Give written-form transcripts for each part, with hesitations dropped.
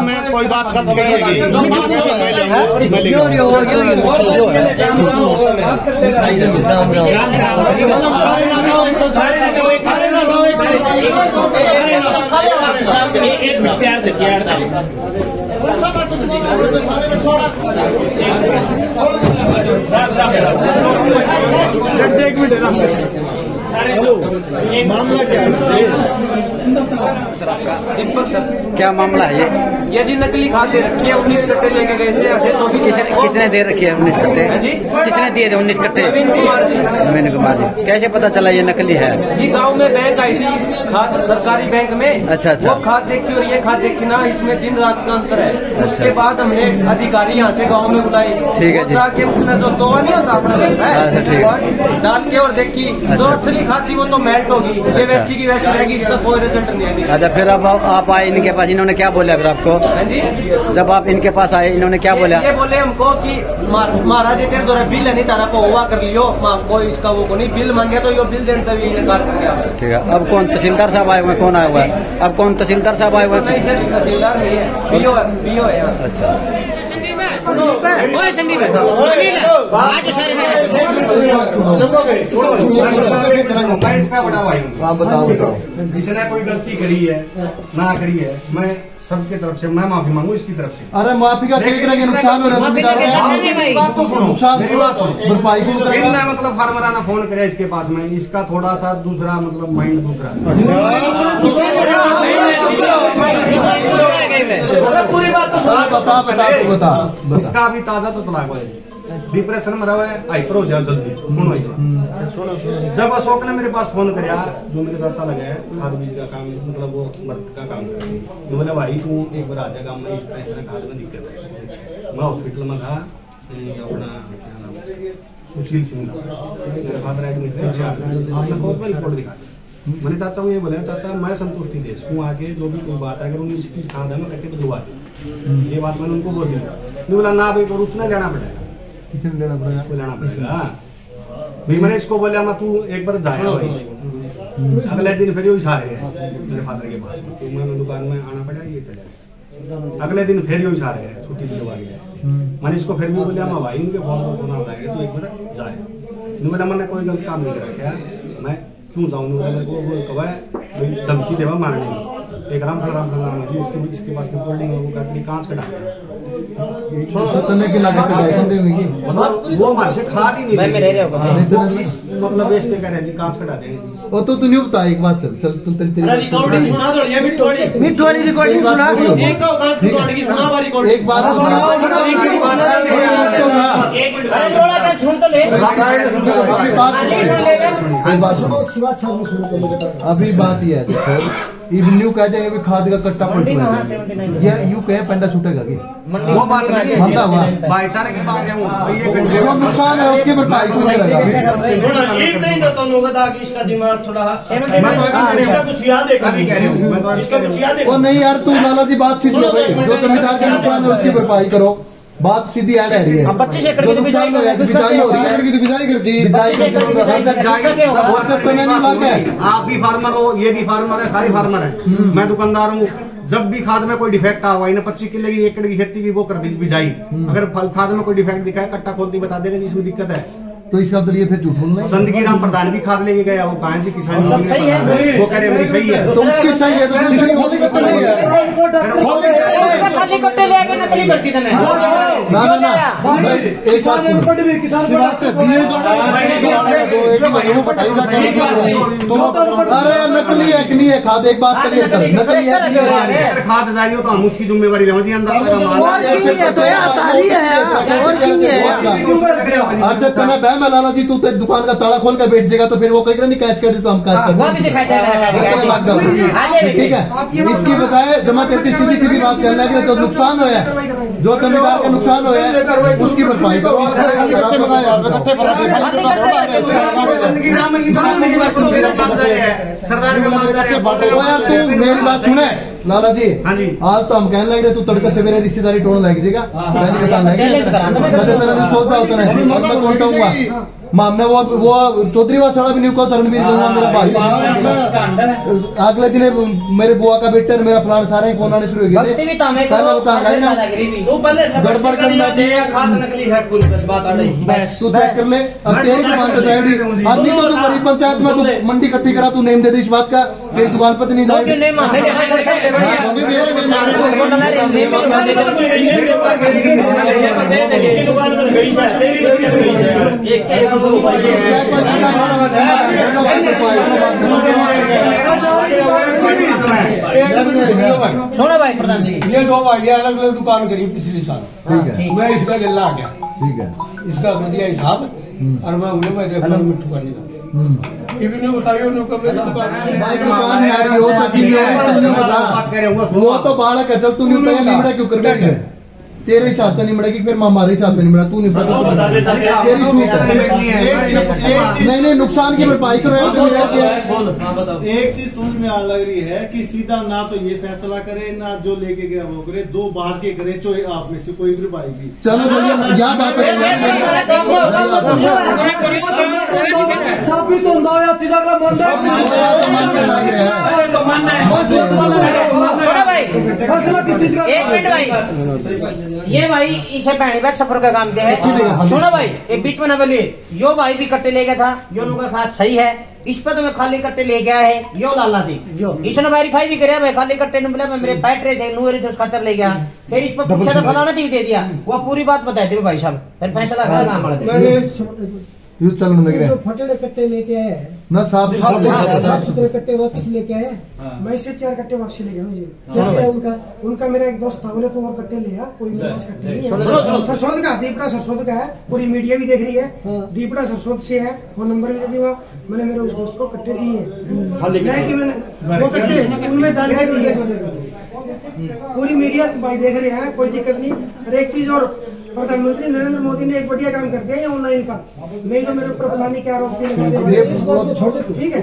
में कोई बात गलत कहिएगी हेलो, मामला क्या है? दीपक सर, क्या मामला है ये जी नकली खाद दे रखी है, 19 कट्टे लेके गए थे ऐसे 24। किसने दे रखी है 19 कट्टे जी? किसने दिए थे 19 कट्टे? नवीन कुमार जी। कैसे पता चला ये नकली है जी? गांव में बैंक आई थी खाद, सरकारी बैंक में। अच्छा। वो खाद देखी और ये खाद देखी ना, इसमें दिन रात का अंतर है। उसके बाद हमने अधिकारी यहाँ से गाँव में बुलाई। ठीक है जी। ताकि उसने जो तोवा नहीं होता अपना डाल के और देखी जो असली खाद थी वो तो मेल्ट होगी, ये वैसी की वैसी रहेगी, इसका कोई रिजल्ट नहीं आएगी। अच्छा, फिर अब आप आए इनके पास, इन्होंने क्या बोला फिर आपको? जी, जब आप इनके पास आए इन्होंने क्या बोला? ये बोले हमको कि महाराज तेरे द्वारा बिल है नहीं तारा को हुआ कर लियो, कोई इसका वो को नहीं बिल मांगे तो यो बिल देने तभी इनकार कर गया। ठीक है, अब कौन तहसीलदार साहब आए हुए? कौन आया हुआ है अब? कौन तहसीलदार साहब आए हुए? नहीं सर, तहसीलदार नहीं है, बीओ है यहाँ। अच्छा, मैं इसका बड़ा भाई हूँ। आप बताओ इसने कोई गलती करी है ना करी है, मैं सबके तरफ से मैं माफी मांगू इसकी तरफ से। अरे माफी का नुकसान हो रहा है, बात तो सुनो, मेरी बात सुनो। भरपाई को मतलब फार्मरा ने फोन करे इसके पास में, इसका थोड़ा सा दूसरा मतलब माइंड दूसरा। पूरी बात तो बता। इसका अभी ताजा तो तलाक है, डिप्रेशन में रहा है, हाइपर हो जाए जल्दी। सुनो जब अशोक ने मेरे पास फोन कराया, जो मेरे साथ चला गया खाद बीज का काम, मतलब वो मर्द का काम कर रही, तो बोला भाई तू एक बार आ जाएगा, मैं इस तरह खाद में दिक्कत है। मैं हॉस्पिटल में था, अपना क्या नाम है सुशील सिंह, मेरे फादर एडमिट थे, आपने रिपोर्ट दिखा। मैंने चाचा को ये बोला, चाचा मैं संतुष्टि दे तू आके जो भी कोई बात है अगर उन्हें इसकी खाद है मैं कट्टे पर दुआ दी, ये बात मैंने उनको बोल दिया। नहीं बोला ना भाई, और उसने लेना पड़ेगा, किसने लेना पड़ेगा? लेना पड़ेगा भाई। मैंने इसको बोला मैं तू एक बार जाएगा भाई। अगले दिन फिर यही सारे गए मेरे फादर के पास में, तो मैं दुकान में आना पड़ा, ये चले गए। अगले दिन फिर यही सारे गए, छुट्टी दिलवा गया। मैंने इसको फिर भी बोला मैं भाई इनके फोन पर फोन आता है तो एक बार जाएगा। नहीं बोला मैंने कोई गलत काम नहीं करा, क्या मैं क्यों जाऊँ? मेरे को कहा धमकी देवा मारने की। एक रामफल नाम है जी, इसके पास रिपोर्टिंग वो कहती कांच कटा वो हमारे से खा ही नहीं, मतलब बेचने का रहे जी, कांच कटा देंगे। वो तो तू नहीं बता, एक बात चल रिकॉर्डिंग सुना दो, ये मिठ वाली रिकॉर्डिंग सुना दो, एक बात सुन तो ले। अभी बात ये है, देखो न्यू कह जाएगा खाद का कट्टा पलटूगा, ये यूं कहे पंडा छूटेगा कि वो बात नहीं मंदा हुआ भाईचारे की बात है, जो नुकसान है उसकी भरपाई कौन करेगा? एक नहीं तो होगा ताकि इसका दिमाग थोड़ा इसका कुछ याद है, इसका कुछ याद है। वो नहीं यार, तू लाला जी बात सीधी है भाई, जो जमींदार का नुकसान है उसकी भरपाई करो, बात सीधी ऐड है। 25 एकड़ की बिजाई हो रही है, बिजाई कर दी, आप भी फार्मर हो, ये भी फार्मर है, सारे फार्मर है, मैं दुकानदार हूँ। जब भी खाद में कोई डिफेक्ट आ हुआ, इन्हें 25 किलो की एकड़ की खेती की वो कर दी बिजाई, अगर खाद में कोई डिफेक्ट दिखा है कट्टा खोल दी बता देगा जिसमें दिक्कत है, तो इसका मतलब ये फिर झूठ बोलना है। चंदगी राम प्रधान भी खाद लेके गया, वो कहा जी किसान सही है, वो कह रहे मेरी सही है, तो उसकी सही है तो दूसरी खाली कट्टे नहीं है, खाली कट्टे ले आके नकली करती थी ना एक साथ अरे नकली है कि नहीं है खाद, एक बात करिए नकली है खाद जारी हो तो हम उसकी जिम्मेवारी लें जी, अंदर जब कहना बह मैं लाला जी तू दुकान का ताला खोल कर बैठ जाएगा तो फिर वो कहेगा नहीं कैच कर दे तो हम कैच कर ठीक है। इसकी बजाय जमा करके सीधी सीधी बात करना है, जो नुकसान हुआ है, जो जमींदार का नुकसान हुआ है उसकी भरपाई करो। सरदार तू मेरी बात सुने, लाला जी हाँ जी। आज तो हम कहने लग रहे तू तड़के से मेरे रिश्तेदारी टोन लग जाएगा सोचता होता है हमने वो चौधरी वा सड़ा भी नहीं को रणवीर मेरा भाई अगले दिन मेरे बुआ का बेटा मेरा प्लान सारे फोन आने शुरू हो गए गड़बड़ करना तू चेक कर ले अब तेरी दुकान पे जाएगी अब नहीं तो तू बड़ी पंचायत में तू मंडी इकट्ठी करा तू नेम दे दे इस बात का तेरी दुकान पर नहीं जाएगी सोना भाई प्रधान जी ये दो भाई अलग अलग दुकान करी पिछले साल। ठीक है मैं इसका गला आ गया, ठीक है इसका कर दिया हिसाब और मैं उन्हें मैं देखा मिट्टू का नहीं इवन बताइए उनको मेरी दुकान यार वो तो बालक है चल तू नहीं पता निमड़ा क्यों कर रही है तेरे हिसाब से निमड़ा की फिर हमारे हिसाब से निमड़ा तू नहीं पता नहीं नुकसान की भरपाई करो। एक चीज समझ में आ लग रही है कि सीधा ना तो ये फैसला करे ना जो लेके गया वो करे, दो बाहर के करे जो आप में से कोई ग्रुप आएगी। चलो यहाँ बात एक मिनट भाई ये भाई इसे पहली बार सफर का काम किया है। सुनो भाई एक बीच में ना बोलिए यो भाई भी कट्टे ले गया था यो का खाद सही है इस पर तो मैं खाली कट्टे ले गया है यो लाला जी इसने वेरीफाई भी कराया भाई खाली कट्टे ने बोला मैं मेरे पैट रहे थे नूरे थे उस खातर ले गया फिर इस पर पूछा तो फलाना भी दे दिया वो पूरी बात बताए थे भाई साहब फिर फैसला करेगा हमारा यू चलन लग रहा है फटे कट्टे लेके आए ना साफ सुथरे कट्टे वापस लेके आए मैं इससे 4 कट्टे वापसी ले गया मुझे क्या किया उनका मेरा एक दोस्त था बोले तो और कट्टे लिया कोई मेरे पास कट्टे नहीं है। सरसोद का दीपड़ा सरसोद का है पूरी मीडिया भी देख रही है दीपड़ा सरसोद से है फोन नंबर भी दे दिया मैंने मेरे उस दोस्त को कट्टे दिए कि मैंने वो कट्टे उनमें डाल के दिए पूरी मीडिया भाई देख रहे हैं कोई दिक्कत नहीं। और एक चीज और प्रधानमंत्री नरेंद्र मोदी ने एक बढ़िया काम कर दिया है ऑनलाइन का नहीं तो मेरे ऊपर पता नहीं क्या आरोप ठीक है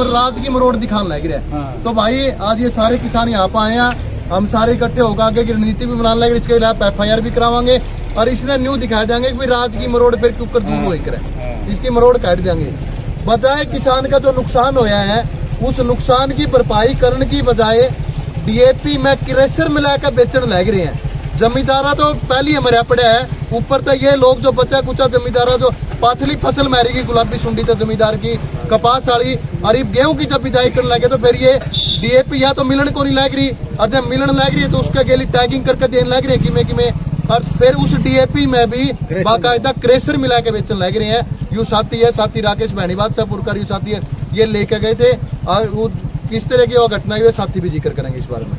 राज की मरोड़ दिखाने लग रहा है। तो भाई आज ये सारे किसान यहाँ पे आए हैं हम सारे इकट्ठे होकर आगे की रणनीति भी बनाने लगे इसके खिलाफ FIR भी करावांगे और इसने न्यू दिखा देंगे कि राज की मरोड़ फिर क्यों दूर हो करे इसकी मरोड़ काट देंगे। बजाय किसान का जो नुकसान होया है उस नुकसान की भरपाई करने की बजाय DAP में क्रेशर मिलाकर बेचने लग रहे हैं। जमींदारा तो पहले हमारे पड़े है ऊपर तो ये लोग जो बचा कुचा जमींदारा जो पाछली फसल मैरी की गुलाबी सुंडी था जमींदार की कपास वाली और गेहूं की जब बिजाई करने लगे तो फिर ये DAP या तो मिलन को नहीं लग रही और जब मिलन लग रही है तो उसका गेली टैगिंग करके देने लग रही है कि और फिर उस DAP में भी बाकायदा क्रेशर मिला के बेचने लग रहे हैं। यू साथी है साथी राकेश बहनी बादशाहपुर का यू साथी है ये लेके गए थे और किस तरह की वो घटना हुई साथी भी जिक्र करेंगे इस बारे में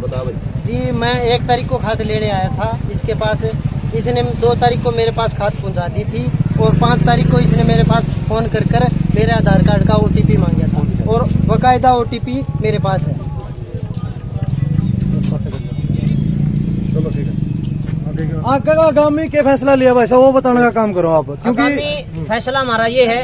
बताओ भाई। जी मैं 1 तारीख को खाद लेने आया था इसके पास इसने 2 तारीख को मेरे पास खाद पहुंचा दी थी और 5 तारीख को इसने मेरे पास फोन कर मेरे आधार कार्ड का OTP मांगा था और बाकायदा OTP मेरे पास है। चलो ठीक है आगे आगामी क्या फैसला लिया भाई साहब वो बताने का काम करो आप क्योंकि फैसला हमारा ये है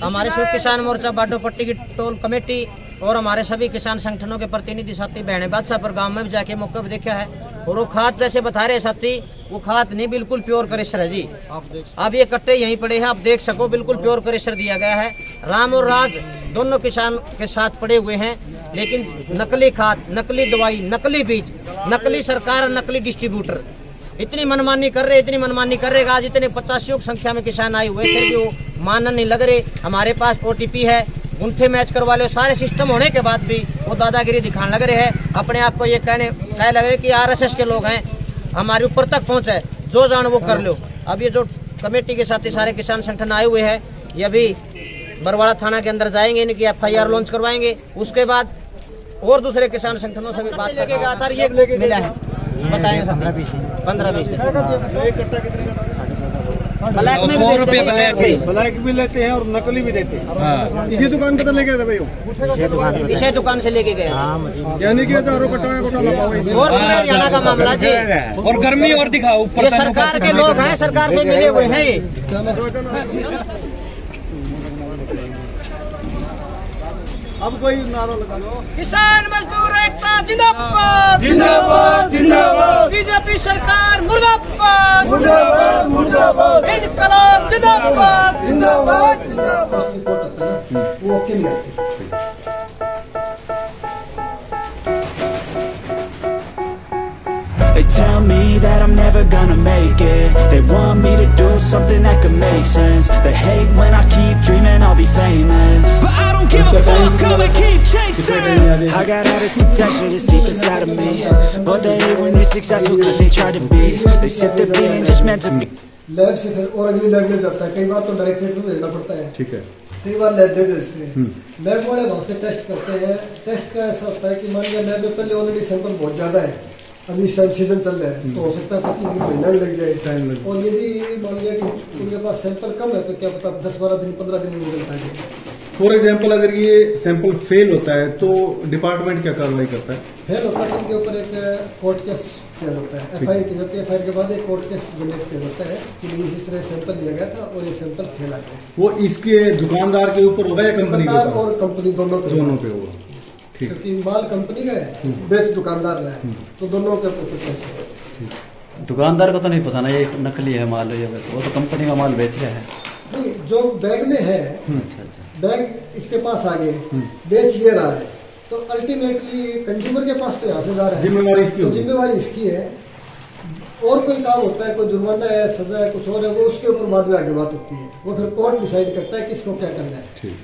हमारे संयुक्त किसान मोर्चा बाडो पट्टी की टोल कमेटी और हमारे सभी किसान संगठनों के प्रतिनिधि साथी बहने बादशाहपुर गांव में भी जाके मौके पर देखा है और वो खाद जैसे बता रहे साथी वो खाद नहीं बिल्कुल प्योर क्रेशर है जी। अब ये कट्टे यहीं पड़े हैं आप देख सको बिल्कुल प्योर क्रेशर दिया गया है। राम और राज दोनों किसान के साथ पड़े हुए हैं लेकिन नकली खाद नकली दवाई नकली बीज नकली सरकार और नकली डिस्ट्रीब्यूटर इतनी मनमानी कर रहे आज इतने 85 संख्या में किसान आए हुए फिर भी वो मानने नहीं लग रहे। हमारे पास OTP है गुंठे मैच करवा लो सारे सिस्टम होने के बाद भी वो दादागिरी दिखाने लग रहे हैं अपने आप को ये कह लगे कि RSS के लोग हैं हमारे ऊपर तक पहुंचे जो जान वो कर लो। अब ये जो कमेटी के साथ ही सारे किसान संगठन आए हुए हैं ये अभी बरवाड़ा थाना के अंदर जाएंगे इनकी FIR लॉन्च करवाएंगे उसके बाद और दूसरे किसान संगठनों से भी बात करेंगे। ये मिला है बताएंगे 15-20 ब्लैक भी लेते हैं और नकली भी देते हैं। इसी दुकान पर लेके गए भाई इसी दुकान से लेके गए यानी कि हजारों कट्टा और पूरे हरियाणा का मामला जी और गर्मी और दिखाओ ऊपर ये सरकार के लोग हैं सरकार से मिले हुए हैं ये अब कोई नारा लगा लो। किसान मजदूर एकता जिंदाबाद जिंदाबाद जिंदाबाद। बीजेपी सरकार मुर्दाबाद मुर्दाबाद मुर्दाबाद। इनकलाब जिंदाबाद जिंदाबाद जिंदाबाद। वो ओके नहीं आती। They tell me that I'm never gonna make it. They want me to do something that could make sense. They hate when I keep dreaming I'll be famous, but I don't give a fuck, I'ma keep chasing. I got all this potential that's deep inside of me, but they hate when you're successful cause they try to be. They said they're being just meant to be. Lab से फिर और अगली lab में जाता है, कई बार तो directorate में भेजना पड़ता है। ठीक है। कई बार लैब में भेजते हैं। लैब वाले वहाँ से टेस्ट करते हैं। टेस्ट का ऐसा होता है कि मान लिया लैब में पहले ऑलरेडी सैंपल बहुत ज्यादा है, अभी सीजन चल रहा है, तो हो सकता है 25 दिन महीना भी लग जाए टाइम लग। और यदि मान लिया कि उनके पास सैंपल कम है तो क्या पता 10-12 दिन 15 दिन में निकलता है। फॉर एग्जाम्पल अगर ये सैंपल फेल होता है तो डिपार्टमेंट क्या कार्रवाई करता है? फेल होता है तो उनके ऊपर एक कोर्ट केस किया जाता है, FIR की जाती है। FIR के बाद एक कोर्ट केस जनरेट किया जाता है कि इस तरह सैंपल दिया गया था और ये सैंपल फेल आ गया। वो इसके दुकानदार के ऊपर होगा या कंपनी के ऊपर? और कंपनी दोनों पे होगा। क्योंकि माल कंपनी का है, बेच दुकानदार का है, तो दोनों के ऊपर केस होगा। दुकानदार को तो नहीं पता ना ये नकली है माल, ये वो तो कंपनी का माल बेच रहा है। नहीं, जो बैग में है, बैग इसके पास आ गए, बेच ये रहा है, तो अल्टीमेटली कंज्यूमर के पास तो यहाँ से जा रहा है, जिम्मेवारी इसकी तो जिम्मेवारी इसकी है। और कोई काम होता है, कोई जुर्माना है, सजा है, कुछ और है, वो उसके ऊपर बाद में आगे बात होती है। वो फिर कोर्ट डिसाइड करता है कि इसको क्या करना है। ठीक।